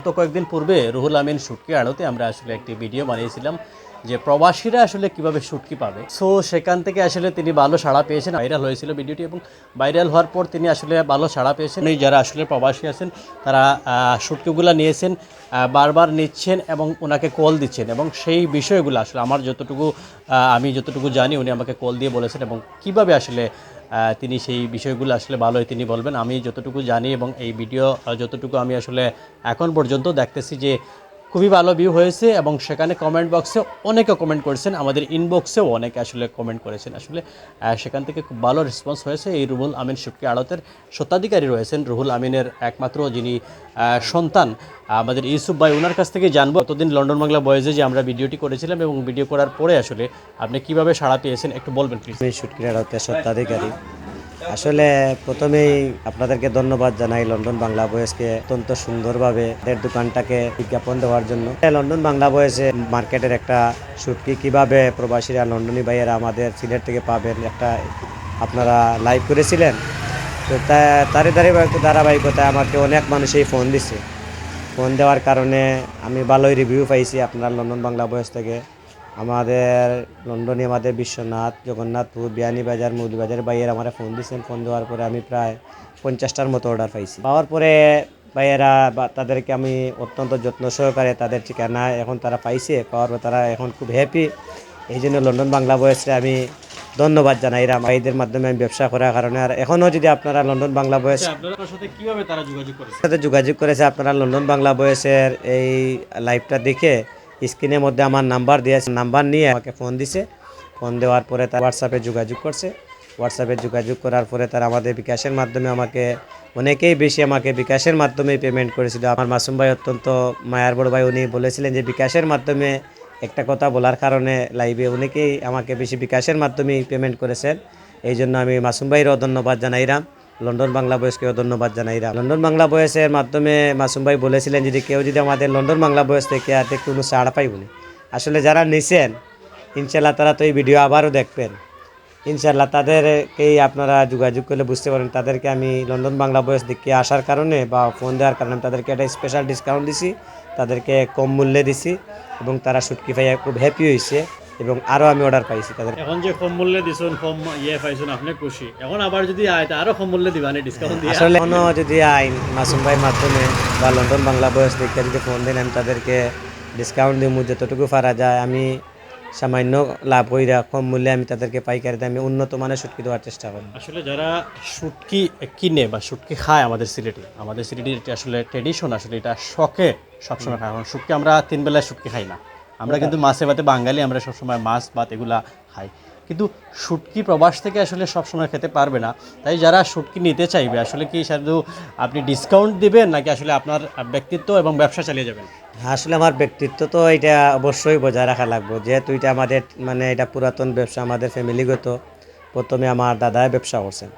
তো কয়েকদিন পূর্বে রুহুল আমিন শুটকি আড়তে আমরা আসলে একটি ভিডিও বানিয়েছিলাম যে প্রবাসীরা আসলে কিভাবে শুটকি পাবে। সো সেখান থেকে আসলে তিনি ভালো সাড়া পেয়েছেন, ভাইরাল হয়েছিল ভিডিওটি এবং ভাইরাল হওয়ার পর তিনি আসলে ভালো সাড়া পেয়েছেন। এই যারা আসলে প্রবাসী আছেন তারা শুটকিগুলো নিয়েছেন, বারবার নিচ্ছেন এবং ওনাকে কল দিচ্ছেন এবং সেই বিষয়গুলো আসলে আমি যতটুকু জানি উনি আমাকে কল দিয়ে বলেছেন এবং কিভাবে আসলে তিনি সেই বিষয়গুলো আসলে ভালোই তিনি বলবেন। আমি যতটুকু জানি এবং এই ভিডিও যতটুকু আমি আসলে এখন পর্যন্ত দেখতেছি যে খুবই ভালো ভিউ হয়েছে এবং সেখানে কমেন্ট বক্সে অনেকে কমেন্ট করেছেন, আমাদের ইনবক্সেও অনেকে আসলে কমেন্ট করেছেন। আসলে সেখান থেকে খুব ভালো রেসপন্স হয়েছে। এই রুহুল আমিন শুটকি আড়তের স্বত্বাধিকারী রয়েছেন রুহুল আমিনের একমাত্র যিনি সন্তান আমাদের ইউসুফ ভাই, ওনার কাছ থেকে জানবো এতদিন লন্ডন বাংলা বয়েজে যে আমরা ভিডিওটি করেছিলাম এবং ভিডিও করার পরে আসলে আপনি কিভাবে সাড়া পেয়েছেন একটু বলবেন প্লিজ। শুটকি আড়তের স্বত্বাধিকারী। আসলে প্রথমেই আপনাদেরকে ধন্যবাদ জানাই লন্ডন বাংলা বয়েসকে অত্যন্ত সুন্দরভাবে এর দোকানটাকে বিজ্ঞাপন দেওয়ার জন্য। লন্ডন বাংলা বয়েসে মার্কেটের একটা শুটকি কিভাবে প্রবাসীরা লন্ডনী ভাইয়েরা আমাদের সিলেট থেকে পাবেন একটা আপনারা লাইভ করেছিলেন। তো তারই ধারাবাহিকতায় আমাকে অনেক মানুষই ফোন দিছে। ফোন দেওয়ার কারণে আমি ভালোই রিভিউ পাইছি আপনার লন্ডন বাংলা বয়েস থেকে। আমাদের লন্ডনে আমাদের বিশ্বনাথ, জগন্নাথপুর, বিয়ানীবাজার, মৌলভীবাজার ভাইয়েরা আমার ফোন দিয়েছেন। ফোন দেওয়ার পরে আমি প্রায় 50টার মতো অর্ডার পাইছি। পাওয়ার পরে ভাইয়েরা তাদেরকে আমি অত্যন্ত যত্ন সহকারে তাদের ঠিকানা এখন তারা পাইছে। পাওয়ার পর তারা এখন খুব হ্যাপি। এই জন্য লন্ডন বাংলা বয়েসে আমি ধন্যবাদ জানাই ভাইদের মাধ্যমে আমি ব্যবসা করার কারণে। আর এখনও যদি আপনারা লন্ডন বাংলা বয়েস সাথে যোগাযোগ করেছে, আপনারা লন্ডন বাংলা বয়েসের এই লাইভটা দেখে স্ক্রিনের মধ্যে আমার নাম্বার দিয়েছে, নাম্বার নিয়ে আমাকে ফোন দিছে। ফোন দেওয়ার পরে তার হোয়াটসঅ্যাপে যোগাযোগ করছে। হোয়াটসঅ্যাপে যোগাযোগ করার পরে তারা আমাদের বিকাশের মাধ্যমে অনেকেই বেশি আমাকে বিকাশের মাধ্যমে পেমেন্ট করেছিল। আমার মাসুম ভাই অত্যন্ত মায়ার বড় ভাই, উনি বলেছিলেন যে বিকাশের মাধ্যমে একটা কথা বলার কারণে লাইভে অনেকেই আমাকে বেশি বিকাশের মাধ্যমেই পেমেন্ট করেছেন। এই জন্য আমি মাসুম ভাইয়েরও ধন্যবাদ জানাইলাম, লন্ডন বাংলা বয়েসকেও ধন্যবাদ জানাইলাম। লন্ডন বাংলা বয়েসের মাধ্যমে মাসুম ভাই বলেছিলেন যদি কেউ যদি আমাদের লন্ডন বাংলা বয়েস থেকে আর কোনো ছাড় পাইব না। আসলে যারা নিছেন ইনশাল্লাহ তারা তো এই ভিডিও আবারও দেখবেন। ইনশাল্লাহ তাদেরকেই আপনারা যোগাযোগ করলে বুঝতে পারেন। তাদেরকে আমি লন্ডন বাংলা বয়েস দেখে আসার কারণে বা ফোন দেওয়ার কারণে তাদেরকে একটা স্পেশাল ডিসকাউন্ট দিছি, তাদেরকে কম মূল্যে দিছি এবং তারা শুটকি পাইয়া খুব হ্যাপি হয়েছে এবং আরও আমি অর্ডার পাইছি তাদের। এখন যে কম মূল্যে দিছেন, কম পাইছেন, আপনি খুশি? এখন আবার যদি আয় তা আরো কম মূল্যে দিবেন ডিসকাউন্ট দিয়ে? আসলে এখনো যদি আইন মাসুম ভাইয়ের মাধ্যমে বা লন্ডন বাংলা বয়েস দেখে যদি ফোন দিন আমি তাদেরকে ডিসকাউন্ট দিব যতটুকু পারা যায়। আমি সামান্য লাভ কইরা কম মূল্যে আমি তাদেরকে পাইকারি দামে উন্নত মানের শুটকি দেওয়ার চেষ্টা করি। আসলে যারা শুটকি কিনে বা শুটকি খায় আমাদের সিলেটে এটা আসলে ট্রেডিশন, আসলে এটা শখে সবসময় খায়। কারণ শুটকি আমরা 3 বেলায় শুটকি খাই না, আমরা কিন্তু মাছে ভাতে বাঙালি, আমরা সবসময় মাছ ভাত এগুলা খাই। কিন্তু শুটকি প্রবাস থেকে আসলে সবসময় খেতে পারবে না। তাই যারা শুটকি নিতে চাইবে আসলে কি শুধু আপনি ডিসকাউন্ট দিবেন নাকি আসলে আপনার ব্যক্তিত্ব এবং ব্যবসা চালিয়ে যাবেন? আসলে আমার ব্যক্তিত্ব তো এটা অবশ্যই বজায় রাখা লাগবে, যেহেতু এটা আমাদের এটা পুরাতন ব্যবসা, আমাদের ফ্যামিলিগত। প্রথমে আমার দাদায় ব্যবসা করছেন,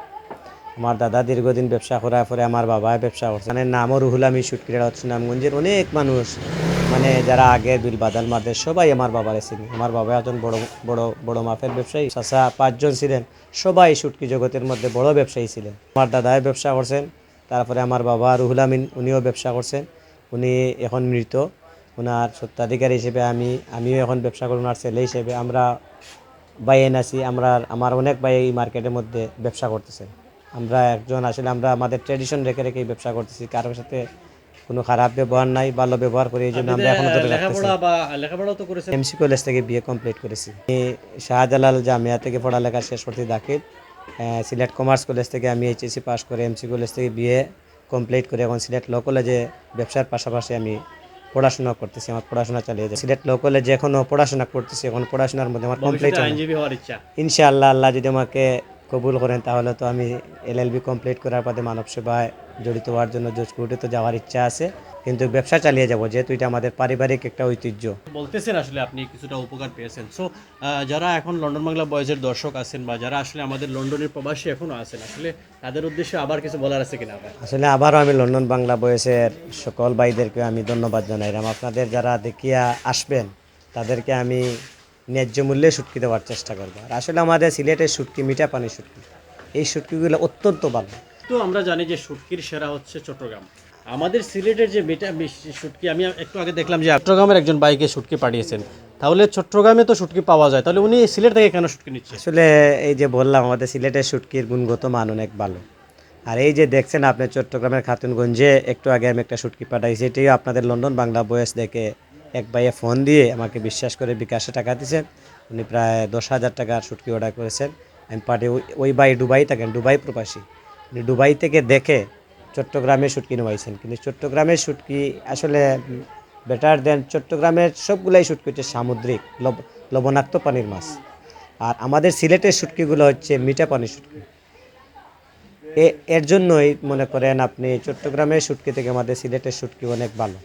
আমার দাদা দীর্ঘদিন ব্যবসা করার পরে আমার বাবায় ব্যবসা করছেন। নামও রুহুল আমিন শুটকি আড়ত। সুনামগঞ্জের অনেক মানুষ যারা আগে বিল বাদাল মাদের সবাই আমার বাবার ছিলেন। আমার বাবা একজন বড় বড় বড় মাপের ব্যবসায়ী, চাচা 5 জন ছিলেন, সবাই শুটকি জগতের মধ্যে বড় ব্যবসায়ী ছিলেন। আমার দাদায় ব্যবসা করছেন, তারপরে আমার বাবা রুহুল আমিন উনিও ব্যবসা করছেন। উনি এখন মৃত। ওনার স্বত্বাধিকারী হিসেবে আমিও এখন ব্যবসা করি, ওনার ছেলে হিসেবে আমরা বাইন আছি। আমার অনেক ভাই এই মার্কেটের মধ্যে ব্যবসা করতেছে। আমরা আমাদের ট্র্যাডিশন রেখে রেখে ব্যবসা করতেছি, কারোর সাথে কোনো খারাপ ব্যবহার নাই, ভালো ব্যবহার করি। এই জন্য আমরা এখনো ধরে রাখতেছি। এমসি কলেজ থেকে বিএ কমপ্লিট করেছি। আমি শাহজালাল জামিয়া থেকে পড়ালেখা শেষ করতে দাখিল। সিলেট কমার্স কলেজ থেকে আমি এইচএসসি পাস করে এমসি কলেজ থেকে বিএ কমপ্লিট করে এখন সিলেট ল কলেজে ব্যবসার পাশাপাশি আমি পড়াশোনা করতেছি। আমার পড়াশোনা চালিয়ে যায় সিলেট ল কলেজে, এখনও পড়াশোনা করতেছি। এখন পড়াশোনার মধ্যে আমার কমপ্লিট ইনশাআল্লাহ। আল্লাহ যদি আমাকে কবুল করেন তাহলে তো আমি এলএলবি কমপ্লিট করার পরে মানব সেবায় জড়িত হওয়ার জন্য জজ কোর্টে তো যাওয়ার ইচ্ছা আছে, কিন্তু ব্যবসা চালিয়ে যাব, যেহেতু এটা আমাদের পারিবারিক একটা ঐতিহ্য। বলতেছেন আসলে আপনি কিছুটা উপকার পেয়েছেন। সো যারা এখন লন্ডন বাংলা বয়েজের দর্শক আছেন বা যারা আসলে আমাদের লন্ডনের প্রবাসী এখনও আছেন, আসলে তাদের উদ্দেশ্যে আবার কিছু বলার আছে কিনা? আসলে আবারও আমি লন্ডন বাংলা বয়েসের সকল ভাইদেরকে আমি ধন্যবাদ জানাইলাম। আপনাদের যারা দেখিয়া আসবেন তাদেরকে আমি ন্যায্য মূল্যে শুটকি দেওয়ার চেষ্টা করবো। আর আসলে আমাদের সিলেটের শুটকি মিঠা পানি শুটকি, এই শুটকিগুলো অত্যন্ত ভালো। তো আমরা জানি যে শুটকির সেরা হচ্ছে চট্টগ্রাম, আমাদের সিলেটের যে শুটকি, আমি একটু আগে দেখলাম যে চট্টগ্রামের একজন বাইকে শুটকি পাঠিয়েছেন, তাহলে চট্টগ্রামে তো শুটকি পাওয়া যায়, তাহলে উনি সিলেট থেকে কেন শুটকি নিচ্ছে? আসলে এই যে বললাম আমাদের সিলেটের শুটকির গুণগত মান অনেক ভালো। আর এই যে দেখছেন আপনি চট্টগ্রামের খাতুনগঞ্জে একটু আগে আমি একটা শুটকি পাঠাইছি, এটিও আপনাদের লন্ডন বাংলা বয়েস দেখে এক ভাইয়ে ফোন দিয়ে আমাকে বিশ্বাস করে বিকাশে টাকা দিয়েছেন। উনি প্রায় 10,000 টাকার শুটকি অর্ডার করেছেন। আমি পাঠিয়ে ওই ভাই দুবাই থাকেন, দুবাই প্রবাসী। উনি দুবাই থেকে দেখে চট্টগ্রামে শুটকি নেওয়াইছেন, কিন্তু চট্টগ্রামের শুটকি আসলে বেটার দেন। চট্টগ্রামের সবগুলাই শুটকি হচ্ছে সামুদ্রিক লবণাক্ত পানির মাছ, আর আমাদের সিলেটের শুটকিগুলো হচ্ছে মিঠা পানির শুটকি। এর জন্যই মনে করেন আপনি চট্টগ্রামের শুটকি থেকে আমাদের সিলেটের শুটকি অনেক ভালো,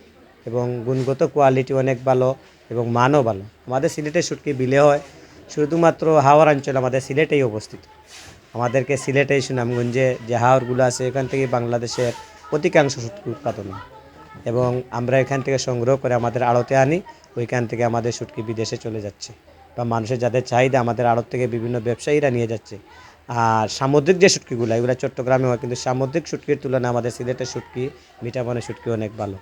এবং গুণগত কোয়ালিটি অনেক ভালো, এবং মানও ভালো। আমাদের সিলেটের শুটকি বিলে হয় শুধুমাত্র হাওড় অঞ্চল, আমাদের সিলেটেই অবস্থিত। আমাদেরকে সিলেটেই সুনামগঞ্জে যে হাওরগুলো আছে এখান থেকে বাংলাদেশের অধিকাংশ শুটকি উৎপাদন হয়, এবং আমরা এখান থেকে সংগ্রহ করে আমাদের আড়তে আনি। ওইখান থেকে আমাদের শুটকি বিদেশে চলে যাচ্ছে, বা মানুষের যাদের চাহিদা আমাদের আড়ত থেকে বিভিন্ন ব্যবসায়ীরা নিয়ে যাচ্ছে। আর সামুদ্রিক যে শুটকিগুলো এগুলো চট্টগ্রামে হয়, কিন্তু সামুদ্রিক শুটকির তুলনায় আমাদের সিলেটের শুটকি, মিঠা পানির শুটকি অনেক ভালো।